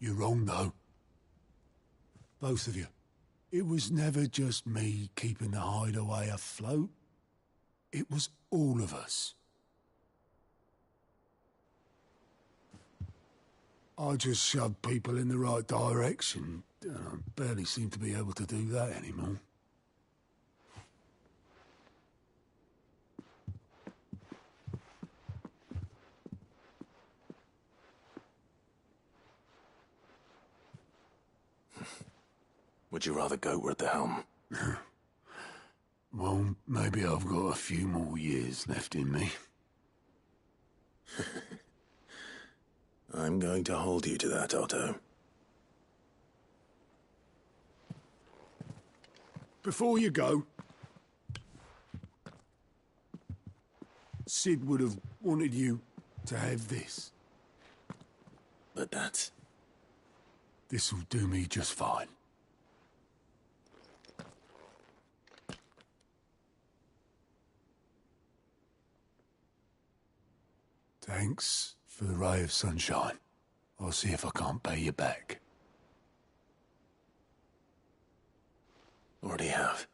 Speaker 12: You're wrong, though. Both of you. It was never just me keeping the hideaway afloat. It was all of us. I just shoved people in the right direction, and I barely seem to be able to do that anymore.
Speaker 5: Would you rather goat at the helm?
Speaker 12: Well, maybe I've got a few more years left in me.
Speaker 5: I'm going to hold you to that, Otto.
Speaker 12: Before you go, Sid would have wanted you to have this.
Speaker 5: But that's...
Speaker 12: This'll do me just fine. Thanks for the ray of sunshine. I'll see if I can't pay you back.
Speaker 5: Already have.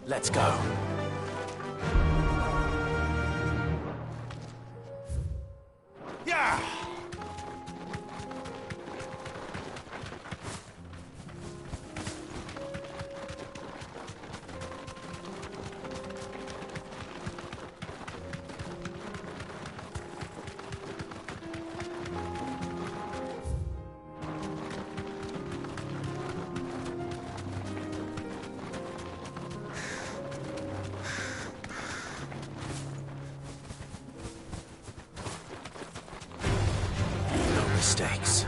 Speaker 5: Let's go.
Speaker 2: Yeah!
Speaker 5: mistakes.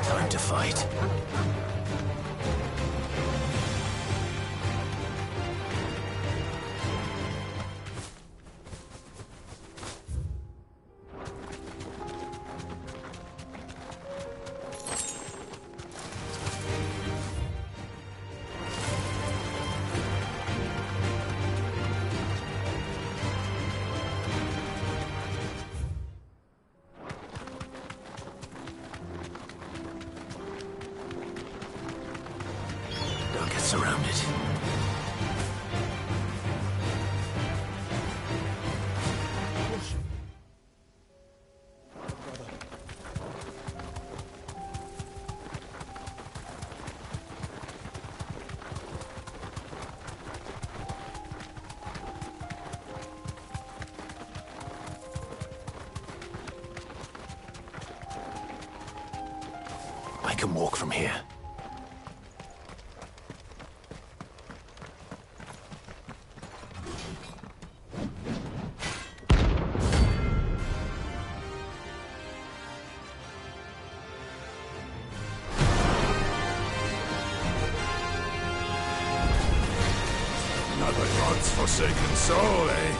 Speaker 5: Time to fight. Don't get surrounded. I can walk from here.
Speaker 16: Another God's forsaken soul, eh?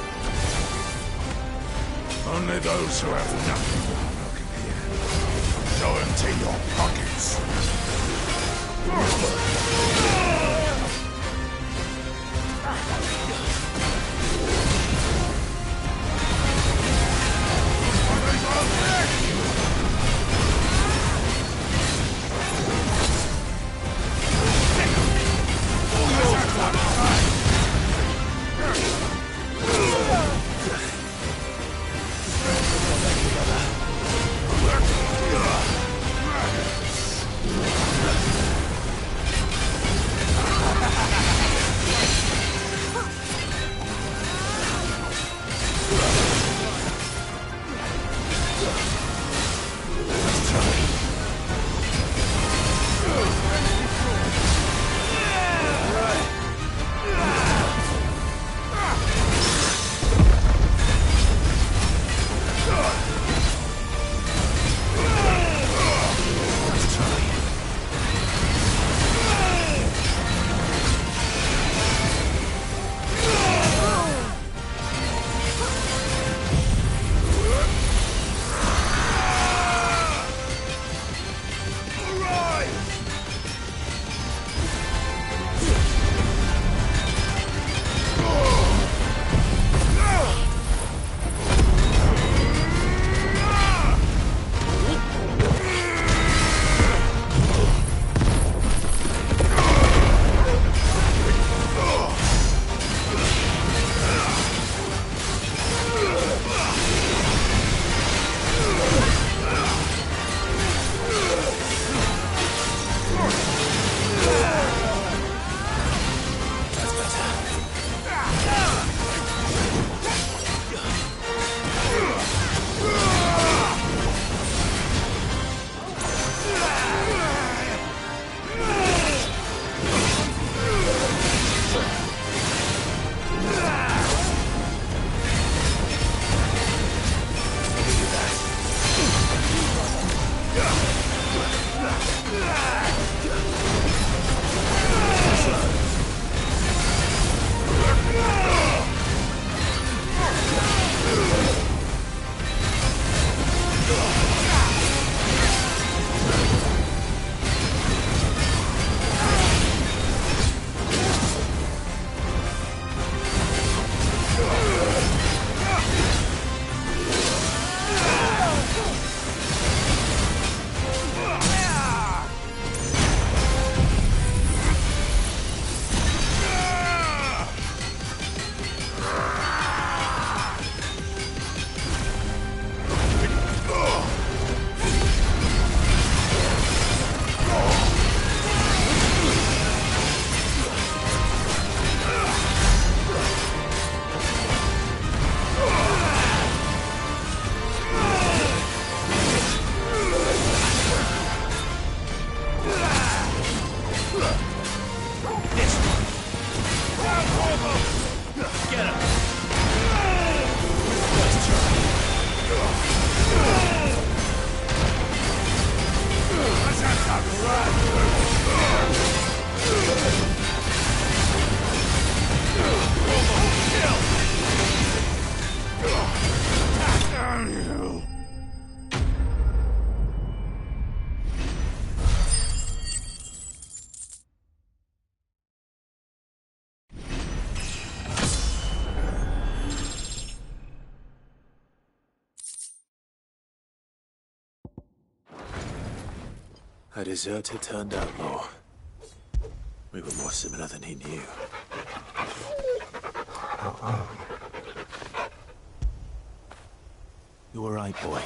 Speaker 16: Only those who have nothing are looking here. Go empty your pockets.
Speaker 5: A deserter turned outlaw. We were more similar than he knew. You were right, boy.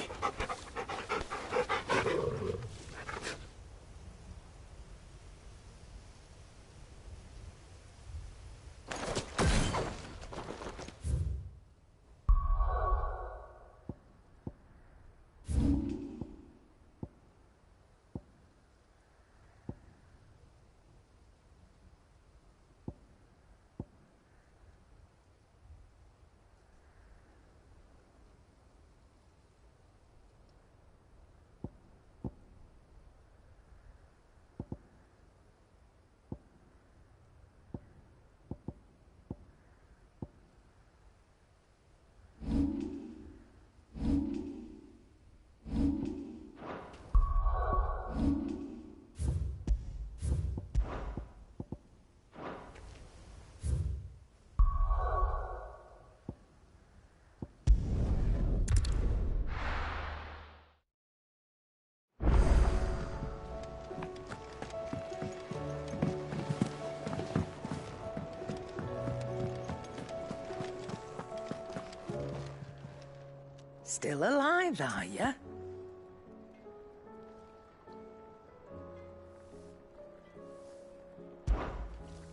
Speaker 6: Still alive, are ya?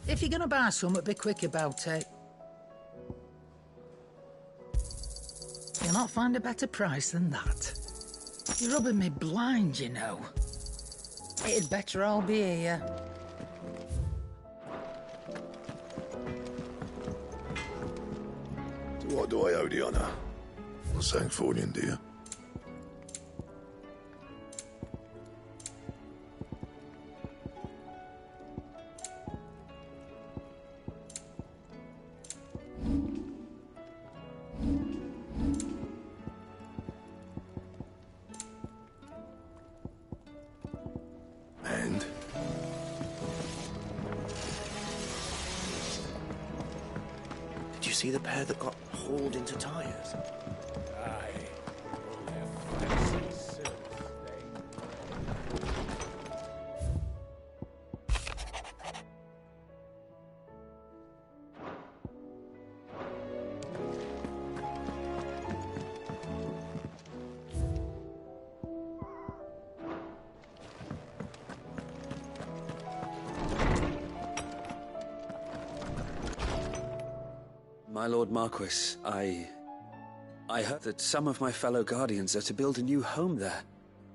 Speaker 6: If you're gonna buy something, be quick about it. You'll not find a better price than that. You're rubbing me blind, you know. It'd better all be here.
Speaker 3: So what do I owe the honour? Not saying Fordian, do you? And?
Speaker 5: Did you see the pair that got hauled into tires?
Speaker 10: My Lord Marquis, I heard that some of my fellow Guardians are to build a new home there,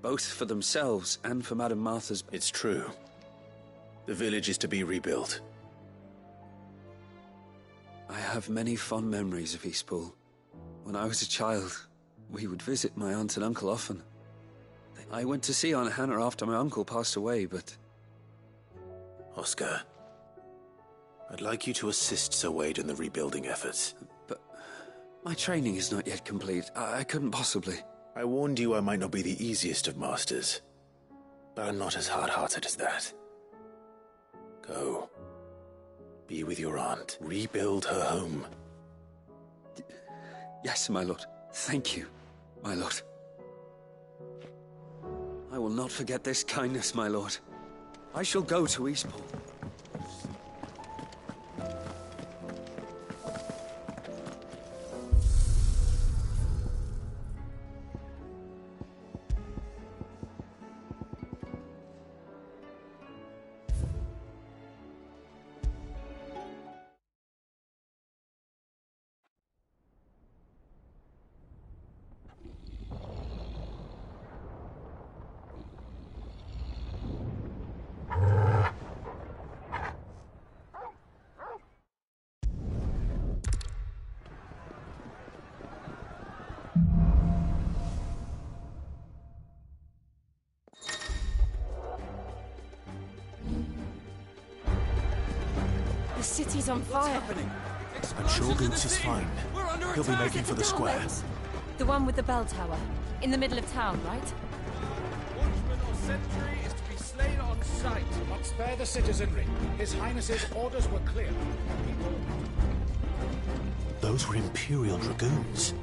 Speaker 10: both for themselves and for Madame Martha's...
Speaker 5: It's true. The village is to be rebuilt.
Speaker 10: I have many fond memories of Eastpool. When I was a child, we would visit my aunt and uncle often. I went to see Aunt Hannah after my uncle passed away, but...
Speaker 5: Oscar, I'd like you to assist Sir Wade in the rebuilding efforts.
Speaker 10: But my training is not yet complete. I couldn't possibly.
Speaker 5: I warned you I might not be the easiest of masters, but I'm not as hard-hearted as that. Go. Be with your aunt. Rebuild her home.
Speaker 10: Yes, my lord. Thank you, my lord. I will not forget this kindness, my lord. I shall go to Eastpool.
Speaker 9: The city's on fire.
Speaker 5: I'm sure Boots is fine. He'll be making for the square.
Speaker 4: The one with the bell tower. In the middle of town, right?
Speaker 14: Watchman or sentry is to be slain on sight. Not spare the citizenry. His Highness's orders were clear.
Speaker 5: Those were Imperial Dragoons.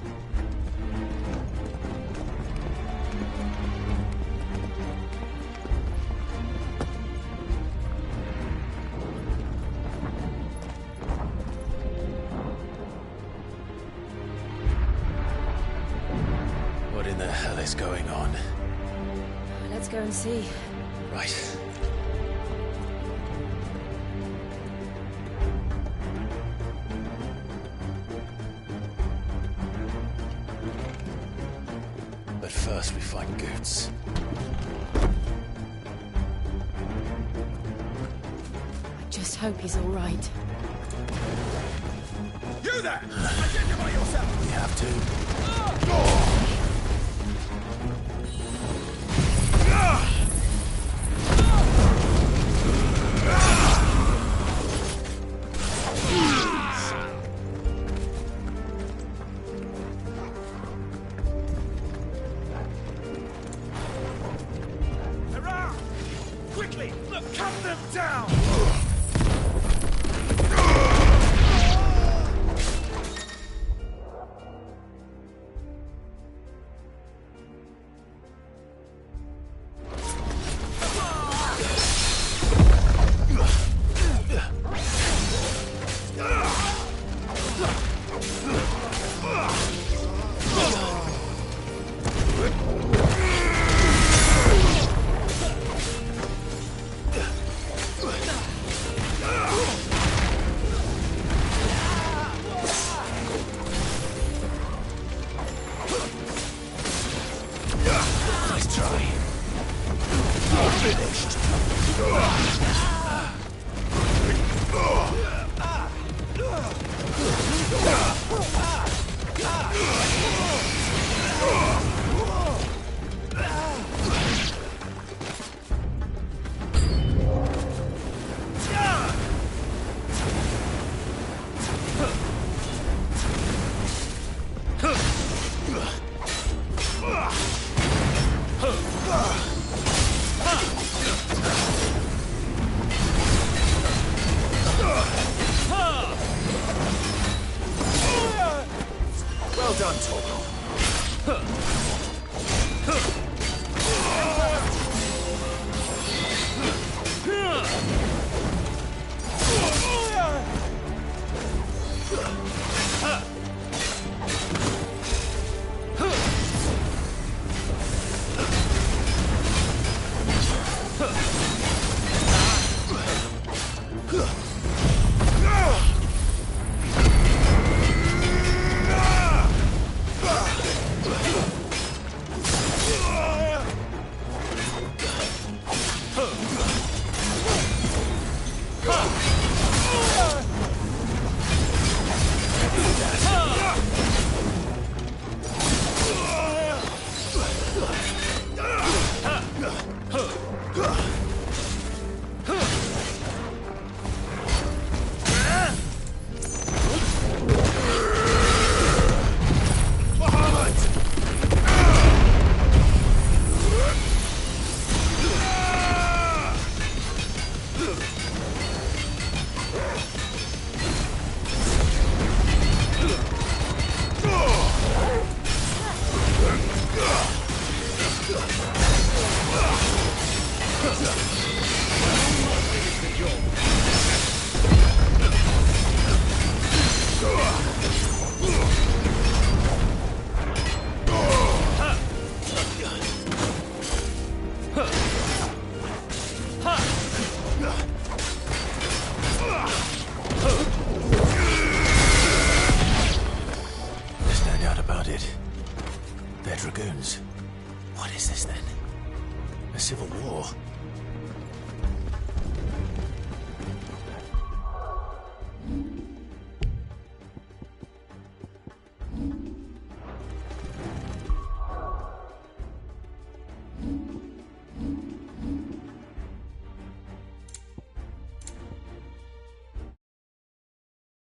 Speaker 5: in the hell is going on?
Speaker 9: Let's go and see.
Speaker 5: Right. But first we find Goots.
Speaker 9: I just hope he's all right.
Speaker 1: You there! Identify yourself!
Speaker 5: We have to.
Speaker 1: Hurrah! Quickly! Look, cut them down!
Speaker 5: Nice try. Finished. Well done, Torgal. There's no doubt about it. They're dragoons. What is this then? A civil war?